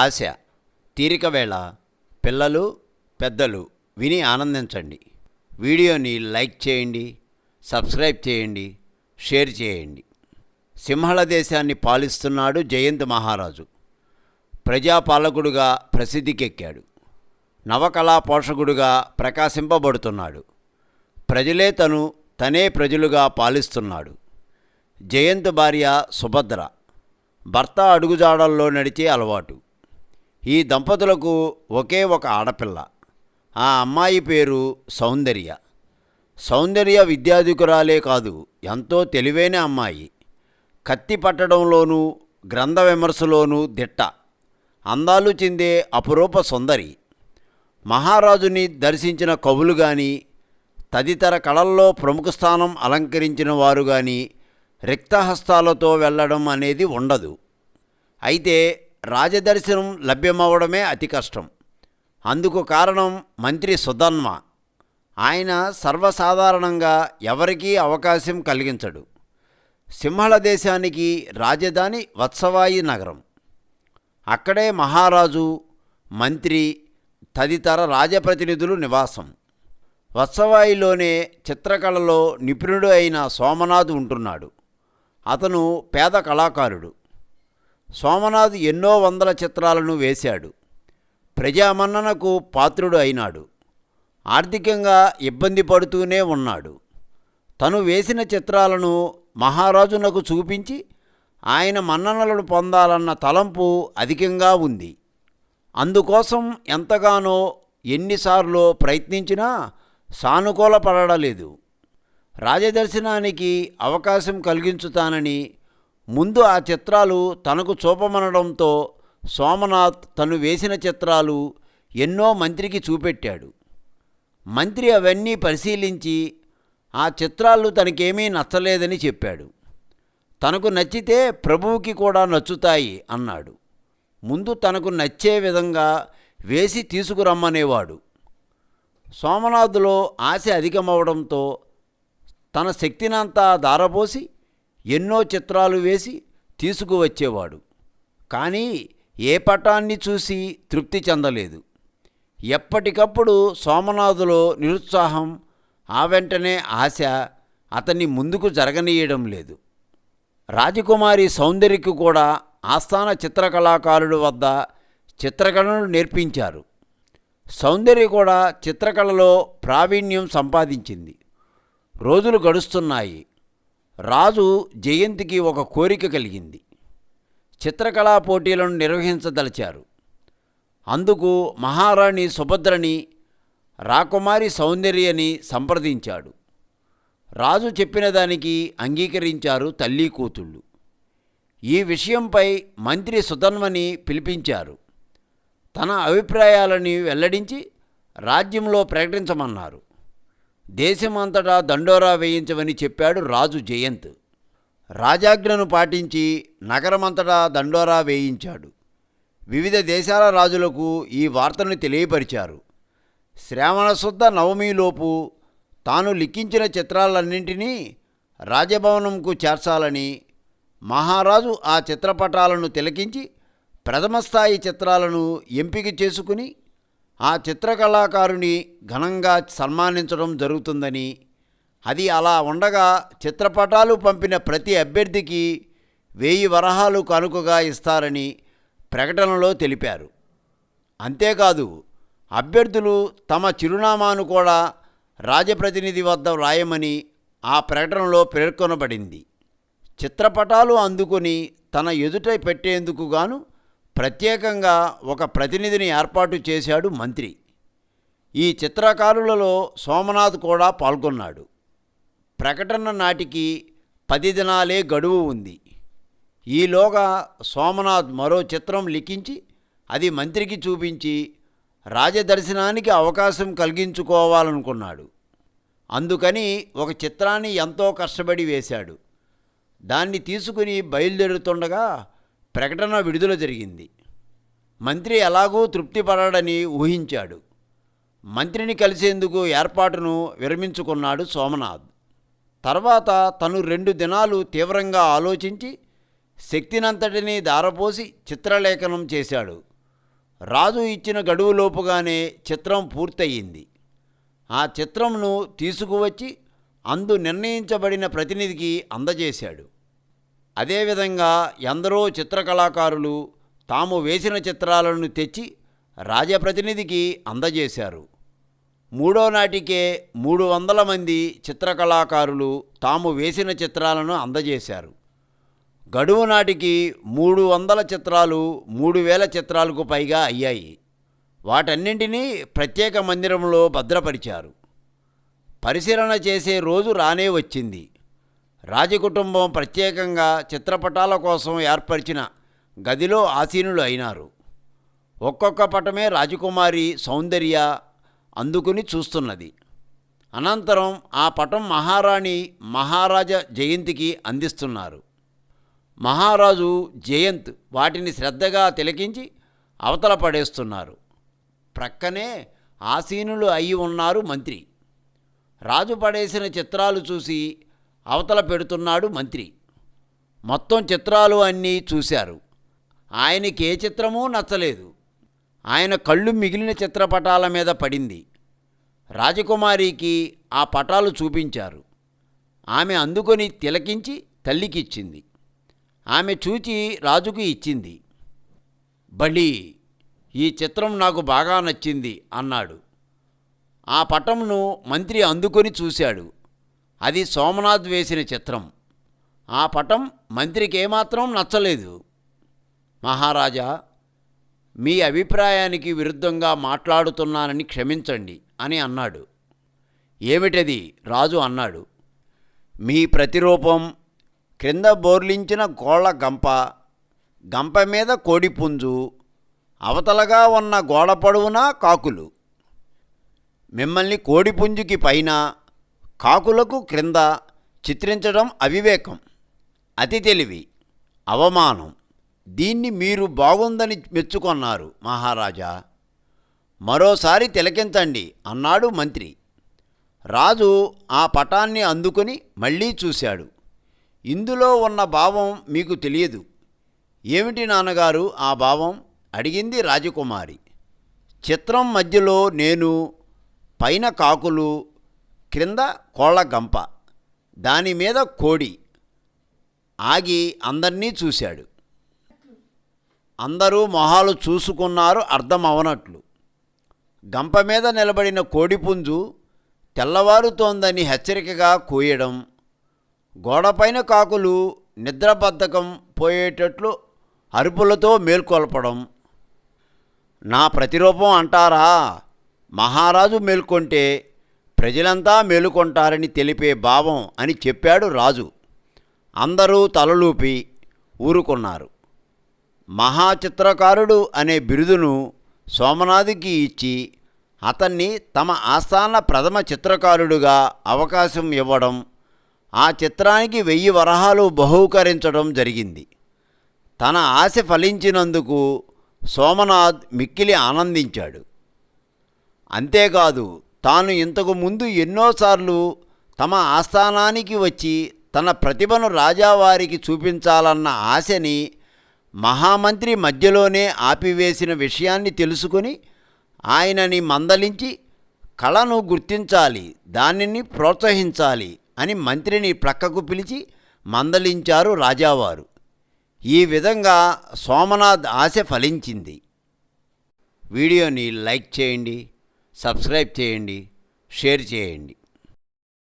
ఆశ. తీరిక వేళ పిల్లలు పెద్దలు విని ఆనందించండి. వీడియోని లైక్ చేయండి, సబ్స్క్రైబ్ చేయండి, షేర్ చేయండి. సింహళ దేశాన్ని పాలిస్తున్నాడు జయంత్ మహారాజు. ప్రజాపాలకుడుగా ప్రసిద్ధికెక్కాడు. నవకళా పోషకుడుగా ప్రకాశింపబడుతున్నాడు. ప్రజలే తనే ప్రజలుగా పాలిస్తున్నాడు. జయంత్ భార్య సుభద్ర. భర్త అడుగుజాడల్లో నడిచే అలవాటు. ఈ దంపతులకు ఒకే ఒక ఆడపిల్ల. ఆ అమ్మాయి పేరు సౌందర్య. సౌందర్య విద్యాధికురాలే కాదు, ఎంతో తెలివైన అమ్మాయి. కత్తి పట్టడంలోనూ గ్రంథ విమర్శలోనూ దిట్ట. అందాలు చెందే అపురూప సుందరి. మహారాజుని దర్శించిన కవులు కానీ, తదితర కళల్లో ప్రముఖ స్థానం అలంకరించిన వారు కానీ రిక్తహస్తాలతో వెళ్ళడం అనేది ఉండదు. అయితే రాజదర్శనం లభ్యమవడమే అతి కష్టం. అందుకు కారణం మంత్రి సుధన్వ. ఆయన సర్వసాధారణంగా ఎవరికీ అవకాశం కలిగించడు. సింహళ దేశానికి రాజధాని వత్సవాయి నగరం. అక్కడే మహారాజు, మంత్రి తదితర రాజప్రతినిధులు నివాసం. వత్సవాయిలోనే చిత్రకళలో నిపుణుడు అయిన సోమనాథ్ ఉంటున్నాడు. అతను పేద కళాకారుడు. సోమనాథ్ ఎన్నో వందల చిత్రాలను వేశాడు. ప్రజామన్ననకు పాత్రుడు అయినాడు. ఆర్థికంగా ఇబ్బంది పడుతూనే ఉన్నాడు. తను వేసిన చిత్రాలను మహారాజునకు చూపించి ఆయన మన్ననలను పొందాలన్న తలంపు అధికంగా ఉంది. అందుకోసం ఎంతగానో ఎన్నిసార్లు ప్రయత్నించినా సానుకూలపడలేదు. రాజదర్శనానికి అవకాశం కలిగించుతానని ముందు ఆ చిత్రాలు తనకు చూపమనడంతో సోమనాథ్ తను వేసిన చిత్రాలు ఎన్నో మంత్రికి చూపెట్టాడు. మంత్రి అవన్నీ పరిశీలించి ఆ చిత్రాలు తనకేమీ నచ్చలేదని చెప్పాడు. తనకు నచ్చితే ప్రభువుకి కూడా నచ్చుతాయి అన్నాడు. ముందు తనకు నచ్చే విధంగా వేసి తీసుకురమ్మనేవాడు. సోమనాథులో ఆశ అధికమవడంతో తన శక్తినంతా దారపోసి ఎన్నో చిత్రాలు వేసి తీసుకువచ్చేవాడు. కానీ ఏ పటాన్ని చూసి తృప్తి చెందలేదు. ఎప్పటికప్పుడు సోమనాథులో నిరుత్సాహం, ఆ వెంటనే ఆశ అతన్ని ముందుకు జరగనీయడం లేదు. రాజకుమారి సౌందర్యకు కూడా ఆస్థాన చిత్రకళాకారుడు వద్ద చిత్రకళను నేర్పించారు. సౌందర్య కూడా చిత్రకళలో ప్రావీణ్యం సంపాదించింది. రోజులు గడుస్తున్నాయి. రాజు జయంతికి ఒక కోరిక కలిగింది. చిత్రకళా పోటీలను నిర్వహించదలిచారు. అందుకు మహారాణి సుభద్రని, రాకుమారి సౌందర్యని సంప్రదించాడు. రాజు చెప్పిన దానికి అంగీకరించారు తల్లి కూతుళ్ళు. ఈ విషయంపై మంత్రి సుధన్వని పిలిపించారు. తన అభిప్రాయాలని వెల్లడించి రాజ్యంలో ప్రకటించమన్నారు. దేశమంతటా దండోరా వేయించమని చెప్పాడు రాజు జయంత్. రాజాజ్ఞను పాటించి నగరమంతటా దండోరా వేయించాడు. వివిధ దేశాల రాజులకు ఈ వార్తను తెలియపరిచారు. శ్రావణశుద్ధ నవమిలోపు తాను లిఖించిన చిత్రాలన్నింటినీ రాజభవనంకు చేర్చాలని, మహారాజు ఆ చిత్రపటాలను తిలకించి ప్రథమస్థాయి చిత్రాలను ఎంపిక చేసుకుని ఆ చిత్రకళాకారుని ఘనంగా సన్మానించడం జరుగుతుందని, అది అలా ఉండగా చిత్రపటాలు పంపిన ప్రతి అభ్యర్థికి 1000 వరహాలు కానుకగా ఇస్తారని ప్రకటనలో తెలిపారు. అంతేకాదు, అభ్యర్థులు తమ చిరునామాను కూడా రాజప్రతినిధి వద్ద వ్రాయమని ఆ ప్రకటనలో పేర్కొనబడింది. చిత్రపటాలు అందుకొని తన ఎదుట పెట్టేందుకు గాను ప్రత్యేకంగా ఒక ప్రతినిధిని ఏర్పాటు చేశాడు మంత్రి. ఈ చిత్రకారులలో సోమనాథ్ కూడా పాల్గొన్నాడు. ప్రకటన నాటికి 10 దినాలే గడువు ఉంది. ఈలోగా సోమనాథ్ మరో చిత్రం లిఖించి అది మంత్రికి చూపించి రాజదర్శనానికి అవకాశం కలిగించుకోవాలనుకున్నాడు. అందుకని ఒక చిత్రాన్ని ఎంతో కష్టపడి వేశాడు. దాన్ని తీసుకుని బయలుదేరుతుండగా ప్రకటన విడుదల జరిగింది. మంత్రి ఎలాగూ తృప్తిపడడని ఊహించాడు. మంత్రిని కలిసేందుకు ఏర్పాటును విరమించుకున్నాడు సోమనాథ్. తర్వాత తను 2 దినాలు తీవ్రంగా ఆలోచించి శక్తినంతటినీ దారపోసి చిత్రలేఖనం చేశాడు. రాజు ఇచ్చిన గడువులోపుగానే చిత్రం పూర్తయింది. ఆ చిత్రంను తీసుకువచ్చి అందు నిర్ణయించబడిన ప్రతినిధికి అందజేశాడు. అదేవిధంగా ఎందరో చిత్రకళాకారులు తాము వేసిన చిత్రాలను తెచ్చి రాజప్రతినిధికి అందజేశారు. మూడో నాటికే 300 మంది చిత్రకళాకారులు తాము వేసిన చిత్రాలను అందజేశారు. గడువు నాటికి 300 చిత్రాలు 3000 చిత్రాలకు పైగా అయ్యాయి. వాటన్నింటినీ ప్రత్యేక మందిరంలో భద్రపరిచారు. పరిశీలన చేసే రోజు రానే వచ్చింది. రాజకుటుంబం ప్రత్యేకంగా చిత్రపటాల కోసం ఏర్పరిచిన గదిలో ఆసీనులు అయినారు. ఒక్కొక్క పటమే రాజకుమారి సౌందర్య అందుకుని చూస్తున్నది. అనంతరం ఆ పటం మహారాణి మహారాజా జయంతికి అందిస్తున్నారు. మహారాజు జయంత్ వాటిని శ్రద్ధగా తిలకించి అవతల పడేస్తున్నారు. ప్రక్కనే ఆసీనులు అయి ఉన్నారు మంత్రి. రాజు పడేసిన చిత్రాలు చూసి అవతల పెడుతున్నాడు మంత్రి. మొత్తం చిత్రాలు అన్నీ చూశారు. ఆయనకి ఏ చిత్రమూ నచ్చలేదు. ఆయన కళ్ళు మిగిలిన చిత్రపటాల మీద పడింది. రాజకుమారికి ఆ పటాలు చూపించారు. ఆమె అందుకొని తిలకించి తల్లికిచ్చింది. ఆమె చూచి రాజుకు ఇచ్చింది. బలి, ఈ చిత్రం నాకు బాగా నచ్చింది అన్నాడు. ఆ పటంను మంత్రి అందుకొని చూశాడు. అది సోమనాథ్ వేసిన చిత్రం. ఆ పటం మంత్రికి ఏమాత్రం నచ్చలేదు. మహారాజా, మీ అభిప్రాయానికి విరుద్ధంగా మాట్లాడుతున్నానని క్షమించండి అని అన్నాడు. ఏమిటది? రాజు అన్నాడు. మీ ప్రతిరూపం, క్రింద బోర్లించిన గోళ్ళ గంప, గంప మీద కోడిపుంజు, అవతలగా ఉన్న గోడ పొడవునా కాకులు. మిమ్మల్ని కోడిపుంజుకి పైన, కాకులకు క్రింద చిత్రించడం అవివేకం, అతి తెలివి, అవమానం. దీన్ని మీరు బాగుందని మెచ్చుకొన్నారు మహారాజా. మరోసారి తిలకించండి అన్నాడు మంత్రి. రాజు ఆ పటాన్ని అందుకొని మళ్ళీ చూశాడు. ఇందులో ఉన్న భావం మీకు తెలియదు. ఏమిటి నాన్నగారు ఆ భావం? అడిగింది రాజకుమారి. చిత్రం మధ్యలో నేను, పైన కాకులు, క్రింద కోళ్ళ గంప, దానిమీద కోడి. ఆగి అందర్నీ చూశాడు. అందరూ మొహాలు చూసుకున్నారు అర్థం అవనట్లు. గంప మీద నిలబడిన కోడిపుంజు తెల్లవారుతోందని హెచ్చరికగా కూయడం, గోడపైన కాకులు నిద్రబద్ధకం పోయేటట్లు అరుపులతో మేల్కొల్పడం. నా ప్రతిరూపం అంటారా? మహారాజు మేల్కొంటే ప్రజలంతా మేలుకొంటారని తెలిపే భావం అని చెప్పాడు రాజు. అందరూ తలలూపి ఊరుకున్నారు. మహాచిత్రకారుడు అనే బిరుదును సోమనాథుకి ఇచ్చి అతన్ని తమ ఆస్థాన ప్రథమ చిత్రకారుడుగా అవకాశం ఇవ్వడం, ఆ చిత్రానికి 1000 వరహాలు బహూకరించడం జరిగింది. తన ఆశ ఫలించినందుకు సోమనాథ్ మిక్కిలి ఆనందించాడు. అంతేకాదు, తాను ఇంతకు ముందు ఎన్నోసార్లు తమ ఆస్థానానికి వచ్చి తన ప్రతిభను రాజావారికి చూపించాలన్న ఆశని మహామంత్రి మధ్యలోనే ఆపివేసిన విషయాన్ని తెలుసుకుని ఆయనని మందలించి కళను గుర్తించాలి, దానిని ప్రోత్సహించాలి అని మంత్రిని ప్రక్కకు పిలిచి మందలించారు రాజావారు. ఈ విధంగా సోమనాథ్ ఆశ ఫలించింది. వీడియోని లైక్ చేయండి, సబ్స్క్రైబ్ చేయండి, షేర్ చేయండి.